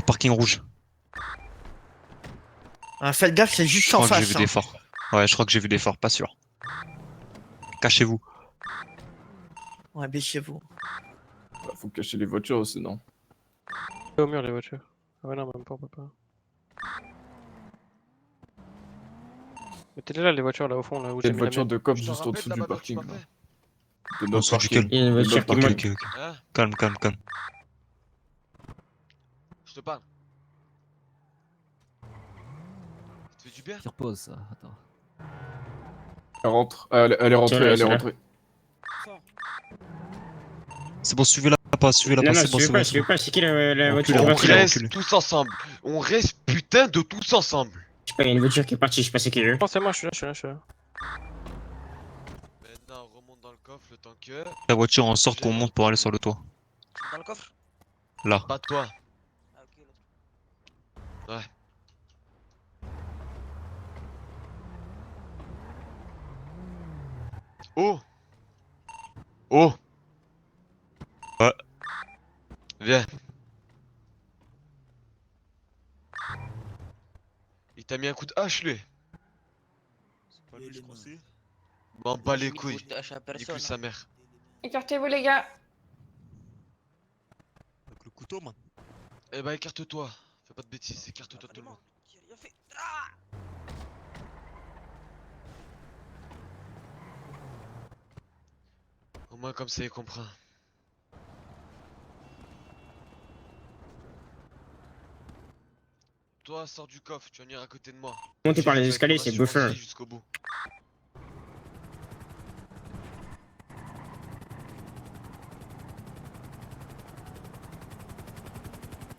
Parking rouge. Faites gaffe, c'est juste Je en crois que j'ai face. vu hein. des phares. Ouais, je crois que j'ai vu des phares, pas sûr. Cachez-vous. Ouais, baissez-vous. Bah, faut cacher les voitures sinon. C'est au mur les voitures. Ah ouais, non, même pas, on peut pas. Mettez-les là, les voitures là au fond, là où Il y a j'ai une mis la voiture mienne. de cop Je te juste en rappelle dessous la du manœuvre que tu parking. m'as Là. fait. De En notre dessous parking. duquel? Il y a une De voiture notre qui parking. monte. Ok. Hein? Calme, calme, calme. Je te parle. Ça te fait du bien? Qui repose ça. Attends. Elle rentre. Elle est rentrée, Tiens, elle est c'est là. rentrée. C'est bon, suivez-la pas, suivez-la Non, pas, non, c'est bon, je c'est veux bon. pas, c'est je veux bon. pas. C'est qui la On voiture recule, qui est On partie là? recule. reste tous ensemble. On reste putain de tous ensemble. Je sais pas, il y a une voiture qui est partie, je sais pas c'est qui eux. Non, c'est moi, je suis là. Maintenant, on remonte dans le coffre le temps que. La voiture en sorte qu'on monte pour aller sur le toit. Dans le coffre? Là. Pas toi. Ouais. Oh! Oh! Ouais. Viens. Il t'a mis un coup de hache, lui. M'en bats les couilles. Nique-lui sa mère. Écartez-vous, les gars. Avec le couteau, man. Eh bah, écarte-toi. Fais pas de bêtises, écarte-toi tout le monde. Au moins, comme ça, il comprend. Toi, sors du coffre, tu vas venir à côté de moi. Montez par les Je vais escaliers, être c'est mon buffer. assurance jusqu'au bout.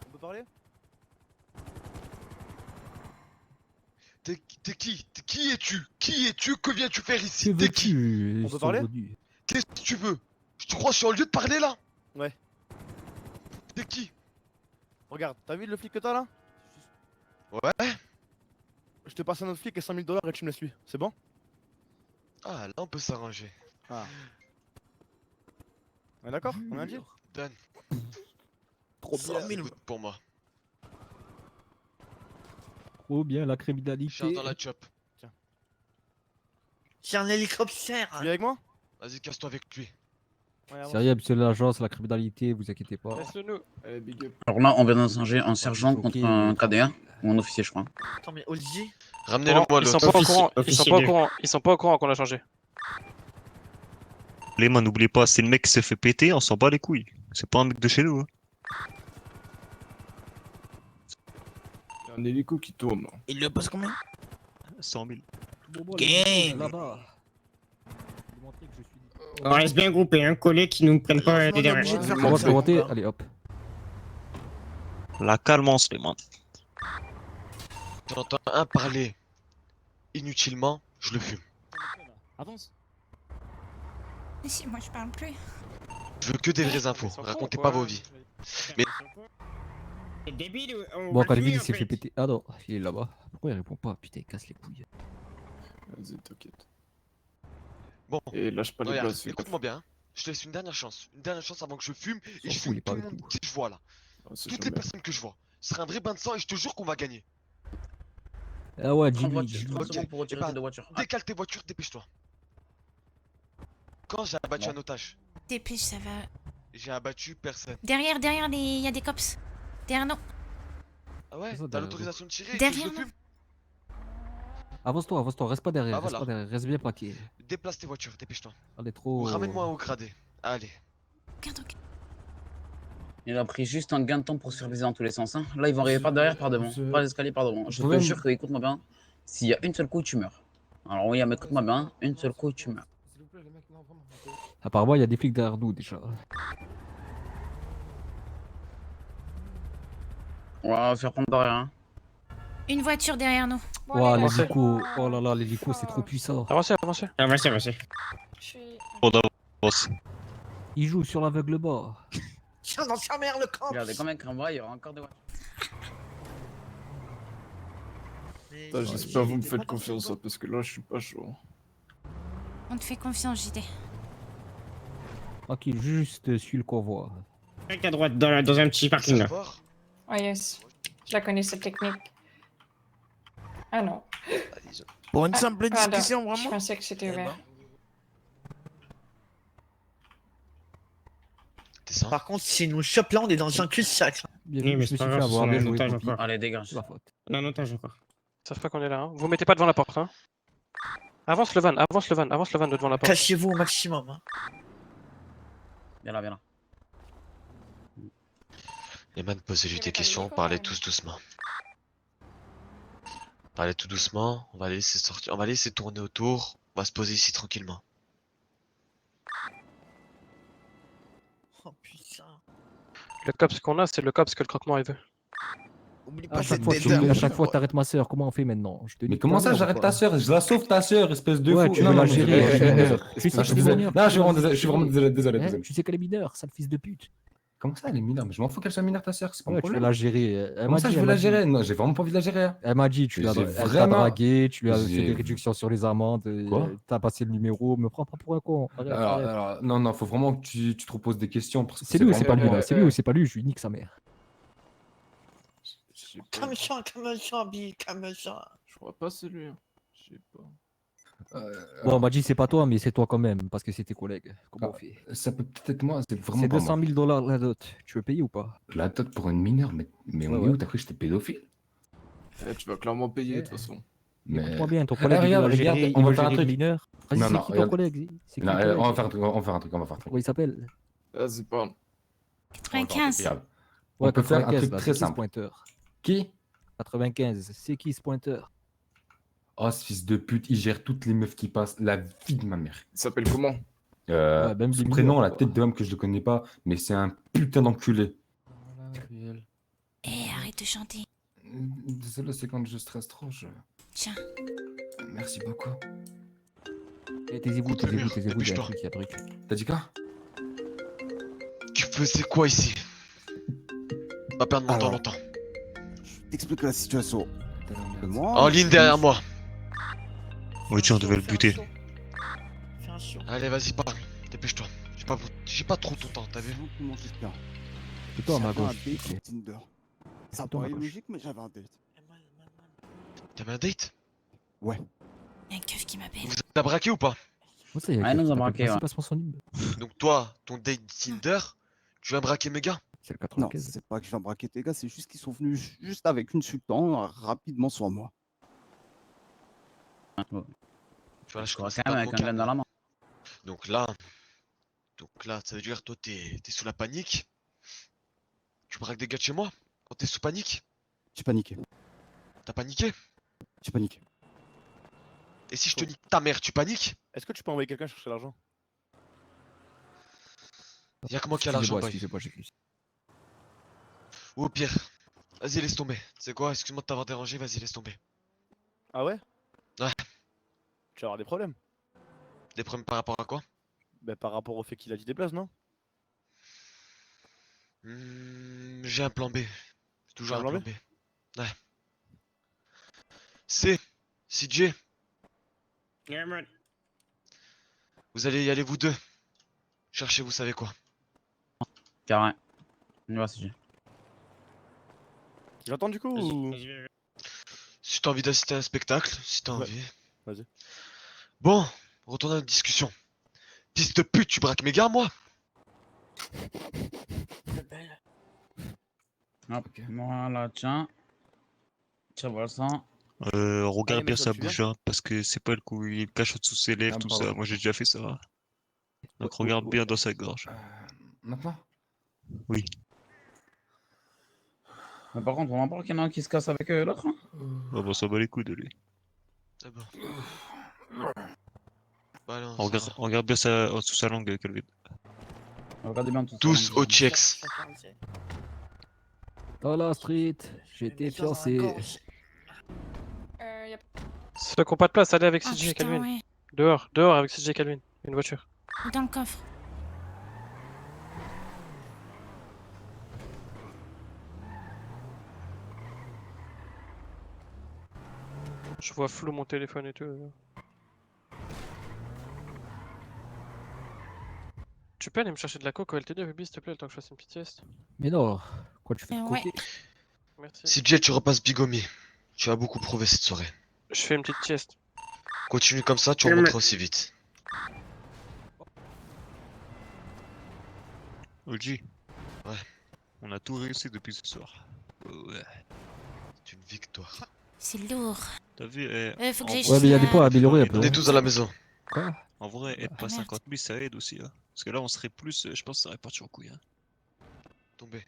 On peut parler? T'es qui? Qui es-tu? Qui es-tu? Que viens-tu faire ici? Que T'es qui? veux-tu? On peut parler? Qu'est-ce que tu veux? Tu crois que je suis en lieu de parler là? Ouais. T'es qui? Regarde, t'as vu le flic que t'as là? Ouais? Je te passe un autre flic et 5000 $ et tu me laisses lui. C'est bon? Ah, là on peut s'arranger. Ah. On est d'accord? On a dit? Donne. Trop 100 000 pour moi. Trop bien la Charge criminalité. dans la chop. C'est un hélicoptère. Tu viens avec moi? Vas-y, casse-toi avec lui. Ouais, avance. Sérieux, monsieur l'agence, la criminalité, vous inquiétez pas. Laisse-le nous. Allez, big up. Alors là, on vient d'insurger un sergent Ok, contre un KDA ou un officier, je crois. Attends, mais Olzy? Ramenez-le moi Ils sont l'autre. pas au courant. Ils sont Officier pas au deux. courant. Ils sont pas au courant qu'on l'a changé. Les man, n'oubliez pas, c'est le mec qui s'est fait péter, on s'en bat les couilles. C'est pas un mec de chez nous. Hein. Il y a un hélico qui tourne. Là. Il le passe combien? 100 000. Gang. Là-bas. On reste bien groupés, hein, collés qui nous prennent pas des derrière. obligé de faire On comme va ça. se remonter, allez hop. La calmance, les man. T'entends un parler inutilement, je le fume. Avance. Mais si, moi je parle plus. Je veux que des vraies infos. Ils sont Racontez cons, pas quoi. vos vies. C'est débile, on Bon, va quand le il tuer, en s'est fait fait. péter. Ah non, il est là-bas. Pourquoi il répond pas? Putain, il casse les couilles. Vas-y, t'inquiète. Bon, Et lâche pas les regarde, gosses. écoute-moi bien. Je te laisse une dernière chance. Une dernière chance avant que je fume et S'en je fout, il fume est pas tout le avec monde nous. que je vois là. Toutes les personnes que je vois. Ce sera un vrai bain de sang et je te jure qu'on va gagner. Ah ouais, Prends Jimmy, voiture, Jimmy. prends ce moment pour retirer Eh ben, tes deux voitures. Décale tes voitures, dépêche-toi. Quand j'ai abattu un otage, Dépêche, ça va. j'ai abattu personne. Derrière, il y a des cops. Derrière nous. Ah ouais? C'est ça, T'as derrière l'autorisation de tirer et que je Derrière le nous. fume? Avance-toi, reste pas derrière, Ah, reste voilà. pas derrière, reste bien plaqué. Déplace tes voitures, dépêche-toi. Elle est Ou trop. ramène-moi un haut gradé. Allez. Il a pris juste un gain de temps pour se faire viser dans tous les sens. Hein. Là, ils vont arriver par derrière, par devant. Pas l'escalier, par devant. Je te jure que, écoute-moi bien, s'il y a une seule couille, tu meurs. Alors oui, mais écoute-moi bien, une seule couille, tu meurs. Apparemment, il y a des flics derrière nous déjà. On va faire prendre derrière. Hein. Une voiture derrière nous. Ouah, l'hélico. Oh là là, l'hélico, c'est trop puissant. Avancez, avancez. Avancez. Trop d'avance. Il joue sur l'aveugle bas. Tiens, dans sa mère, le camp. Regardez, combien qu'un bras, il y aura encore des voitures. Putain, j'espère que vous me faites confiance, hein, parce que là, je suis pas chaud. On te fait confiance, JD. Ok, juste suis le convoi. Direct à droite, dans un petit parking là. Oh yes. Je la connais cette technique. Ah non. Pour une Ah, simple pardon. discussion, Je vraiment. pensais que c'était ouvert. Par contre, si nous chope là, on est dans un cul-de-sac. Bien Oui, joué, mais je c'est me pas suis grave, fait ce avoir, sont bien un joué, otage Poppy. encore. Allez, dégage. C'est ma faute. Un otage encore. Ils savent pas qu'on est là. Hein. Vous mettez pas devant la porte. Hein. Avance le van de devant la porte. Cachez-vous au maximum. Hein. Viens là, viens là. Les man, posez-lui des questions, parlez tous doucement. Parlez tout doucement, on va les laisser sortir, on va les laisser tourner autour, on va se poser ici tranquillement. Oh putain. Le cops qu'on a, c'est le cops que le croque-mort il veut. Oublie À pas chaque cette fois, déterre. à chaque fois, t'arrêtes ma soeur. Comment on fait maintenant? Je te dis Mais tout comment à ça, l'heure, j'arrête ou ta pas? sœur? Je la sauve ta sœur, espèce de Ouais, fou. tu veux la gérer. je suis vraiment désolé. Tu sais Non, qu'elle est mineure. Non, je suis vraiment désolé. Je suis vraiment désolé. Hein, tu sais qu'elle est mineure, sale fils de pute. Comment ça, elle est mineure? Mais je m'en fous qu'elle soit mineure, ta sœur. C'est pas mon Ouais, tu veux problème. la gérer. Elle Comment m'a ça, dit, je veux elle la m'a dit. gérer? Non, j'ai vraiment pas envie de la gérer. Elle m'a dit, elle t'a vraiment- dragué, tu lui as fait J'ai- des réductions sur les amendes, Quoi? t'as passé le numéro, me prends pas pour un con. Arrête, arrête. Alors, non, faut vraiment que tu te reposes des questions. parce que C'est lui ou c'est pas vraiment lui? C'est lui ou c'est pas lui? Je lui nique sa mère. Comme ça, Bill, comme ça. Je crois pas c'est lui. Hein. Je sais pas. Bon, on m'a dit c'est pas toi, mais c'est toi quand même, parce que c'est tes collègues. Comment on fait? Ça peut peut-être être moi, c'est vraiment C'est pas 200 moi. 000 $ la dot. Tu veux payer ou pas? La dot pour une mineure, mais Ouais, on est ouais. où? T'as cru que j'étais pédophile? Eh, tu vas clairement payer de toute façon. Mais... Écoute-moi bien, ton collègue, il regarde, veut gérer, regarde, il on va veut faire un gérer le truc. mineur. Vas-y, Non, c'est non, qui ton regarde. collègue? C'est qui Non, ton on collègue? va faire un truc, on va faire un truc. Comment il s'appelle? Vas-y, parle. 95. Regarde. Ouais, On peut faire un 95, truc là, très c'est qui ce simple. pointeur? Qui? 95, c'est qui ce pointeur? Oh, ce fils de pute, il gère toutes les meufs qui passent, la vie de ma mère. Il s'appelle comment? Ouais, même Son les prénom, mineurs, la quoi. tête de homme que je le connais pas, mais c'est un putain d'enculé. Eh, arrête de chanter. Désolé, c'est quand je stresse trop, Tiens. Merci beaucoup. Eh, taisez-vous, Contre le mur, il y a un dépêche-toi. truc, il y a un truc. T'as dit quoi? Tu faisais quoi ici? Pas perdre mon temps Alors. longtemps. Je t'explique la situation. Moi, En ligne derrière moi. Oui, tiens, on devait le buter. Fais un show. Allez, vas-y, parle. Dépêche-toi. J'ai pas trop ton temps, t'as vu? mon j'espère. C'est toi à ma J'avais un gauche. date ok. sur Tinder. Ça C'est toi à ma paraît gauche. logique, mais j'avais un date. T'avais un date? Ouais. Il y a un keuf qui m'appelle. Vous avez braqué ou pas? Comment ça, il y a Ouais, quelqu'un nous qui ont t'appelle? braqué, Vas-y, ouais. passe-moi son numéro. Donc toi, ton date Tinder, tu viens braquer mes gars? C'est le Non, 95. c'est pas que je viens braquer tes gars, c'est juste qu'ils sont venus juste avec une insultant rapidement sur moi. Tu vois, là, je Je crois commence à quand même perdre avec mon un gun dans la calme. main. Donc là, ça veut dire toi, t'es sous la panique. Tu braques des gars de chez moi quand t'es sous panique? J'ai paniqué. T'as paniqué? J'ai paniqué. Et si je te nique ta mère, tu paniques? Est-ce que tu peux envoyer quelqu'un chercher l'argent? Y'a que moi qui a l'argent, boy. Excusez-moi, j'écris. Ou au pire, vas-y, laisse tomber. C'est quoi? Excuse-moi de t'avoir dérangé, vas-y, laisse tomber. Ah ouais? Ouais. Tu vas avoir des problèmes. Des problèmes par rapport à quoi? Bah par rapport au fait qu'il a dit des places, non? J'ai un plan B. Toujours Un un plan plan B. Ouais. C'est CJ. Vous allez y aller vous deux. Cherchez, vous savez quoi. Carré. On y va, CJ. J'attends du coup ou... Si t'as envie d'assister à un spectacle, si t'as Ouais. envie. Vas-y. Bon, retournons à la discussion. Fils de pute, tu braques mes gars, moi? Hop, voilà, tiens. Tiens, voilà ça. Regarde bien Maître, sa tu viens bouche, hein, parce que c'est pas le coup, il cache en dessous de ses lèvres, Ah, tout pardon. ça. Moi, j'ai déjà fait ça. Donc, regarde bien dans sa gorge. Maintenant? Oui. Mais par contre, on en parle qu'il y en a un qui se casse avec l'autre. Hein. Oh, bah, ça bat les couilles de lui. C'est bon. Bah non, Regarde bien sous sa langue, Calvin. Regardez bien tout tous au checks. Dans la street, j'étais fiancé. Ceux qui n'ont pas de place, allez avec Ah, CJ et putain, Calvin. ouais. Dehors avec CJ et Calvin. Une voiture. Dans le coffre. Je vois flou mon téléphone et tout. Tu peux aller me chercher de la coke au LTD, Ruby, s'il te plaît, le temps que je fasse une petite sieste? Mais non, quoi tu fais de Ouais. côté? Merci. CJ, tu repasses Bigomie. Tu as beaucoup prouvé cette soirée. Je fais une petite sieste. Continue comme ça, tu remonteras aussi vite. OG. Ouais. On a tout réussi depuis ce soir. Ouais. C'est une victoire. C'est lourd. T'as vu, Faut que j'aille Ouais, mais il y a des points à améliorer On après. est tous à la maison. Quoi? En vrai, être pas 50 000, ça aide aussi. Hein. Parce que là, on serait plus, je pense que ça aurait parti en couille. Hein. Tombé.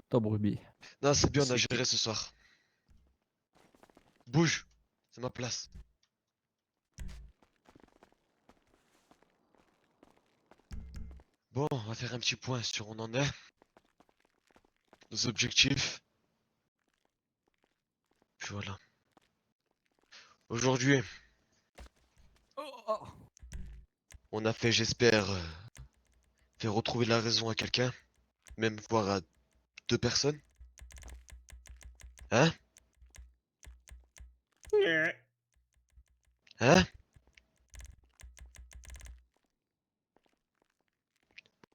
Top Ruby. Non, c'est bien, on a géré ce soir. Bouge. C'est ma place. Bon, on va faire un petit point sur où on en est. Nos objectifs. Puis voilà. Aujourd'hui, on a fait, j'espère, faire retrouver la raison à quelqu'un. Même voire à 2 personnes. Hein? Hein?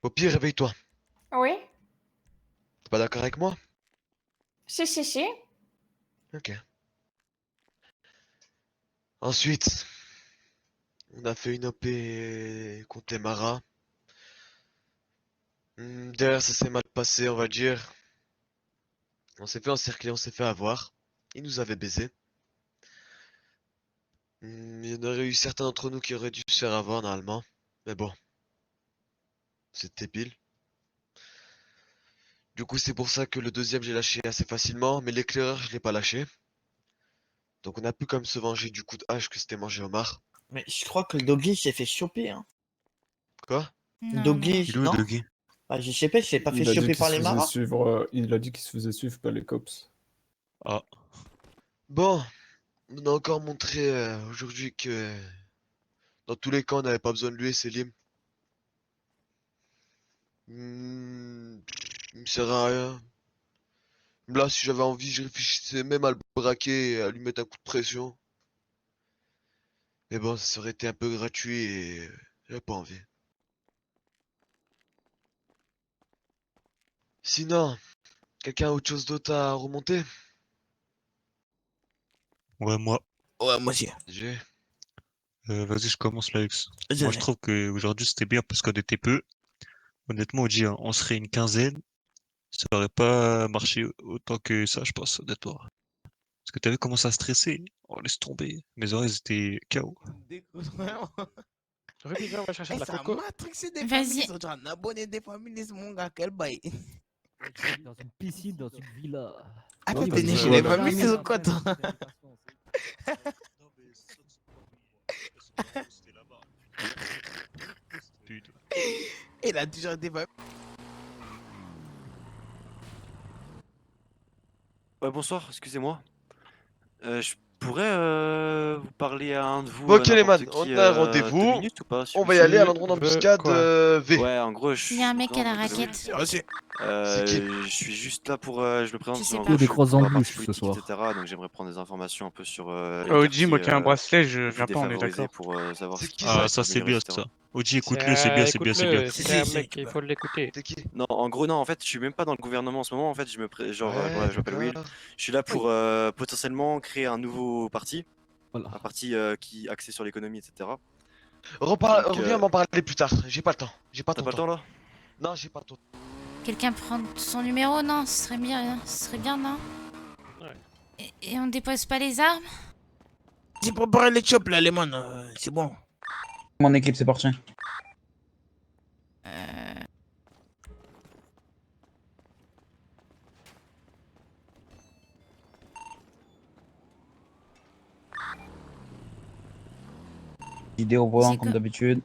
Au pire, réveille-toi. Oui. T'es pas d'accord avec moi? Si. Ok. Ensuite, on a fait une OP contre les Maras. D'ailleurs, ça s'est mal passé, on va dire. On s'est fait encercler, on s'est fait avoir. Ils nous avaient baisé. Il y en aurait eu certains d'entre nous qui auraient dû se faire avoir normalement. Mais bon. C'est débile. Du coup, c'est pour ça que le deuxième, j'ai lâché assez facilement. Mais l'éclaireur, je l'ai pas lâché. Donc on a pu quand même se venger du coup de hache que c'était mangé Omar. Mais je crois que le Doggy s'est fait choper. Hein. Quoi? Doggy, Il est où, non? Doggy? Bah, je sais pas, il s'est pas fait Il a dit choper qu'il par se les faisait maras. suivre, il a dit qu'il se faisait suivre par les cops. Ah. Bon, on a encore montré aujourd'hui que dans tous les cas, on n'avait pas besoin de lui et Selim. Il me sert à rien. Là, si j'avais envie, je réfléchissais même à le braquer et à lui mettre un coup de pression. Mais bon, ça aurait été un peu gratuit et j'avais pas envie. Sinon, quelqu'un a autre chose d'autre à remonter? Ouais, moi. Ouais, moi aussi. J'ai. Vas-y, je commence là, Alex. Vas-y, Moi, vas-y. je trouve qu'aujourd'hui, c'était bien parce qu'on était peu. Honnêtement, on dit, on serait une quinzaine. Ça aurait pas marché autant que ça, je pense, honnêtement. Parce que t'as vu comment ça stressait? Oh, laisse tomber. Mes oreilles étaient KO. Ruby, viens, on va chercher de la Ça coco. matrixé des Vas-y. familles. Ils sont en abonné des familles, mon gars, quel bail. Dans une piscine, dans une villa. Ah, Ouais, t'es parce né que- chez les familles ou quoi, toi? Il a toujours des familles. Ouais, bonsoir, excusez-moi. Je pourrais vous parler à un de vous. Bon, ok les man, n'importe on qui, a un 2 rendez-vous. minutes ou pas, s'il On vous va y plaît aller à l'endroit d'embuscade V. Ouais, en gros, je Il y a un suis mec à la vraiment désolé. raquette. Je suis juste là pour. Je me présente, Je sais en pas. gros, Il y a des je suis grosses pour la embûches partie ce politique, soir. etc. Donc j'aimerais prendre des informations un peu sur. les OG, moi quartiers, qui ai un bracelet, je les plus viens pas, on est défavorisés d'accord. pour savoir ce qui Ah, se ça, passe, c'est bien, etc. ça. OG, écoute-le, c'est bien, c'est bien, c'est bien. Écoute-le, c'est un mec, il faut l'écouter. T'es qui? Non, en gros, non, en fait, je suis même pas dans le gouvernement en ce moment. En fait, genre, voilà, je m'appelle Will. d'accord. Je suis là pour potentiellement créer un nouveau parti. Voilà. Un parti qui est axé sur l'économie, etc. Donc, Reviens m'en parler plus tard, j'ai pas le temps. J'ai pas T'as ton pas le temps. temps là? Non, j'ai pas ton temps. Quelqu'un prend son numéro, non? Ce serait bien, non? Ouais. Et on dépose pas les armes? J'ai préparé les chops là, les man. C'est bon. Mon équipe, c'est parti. Idée au volant, comme d'habitude.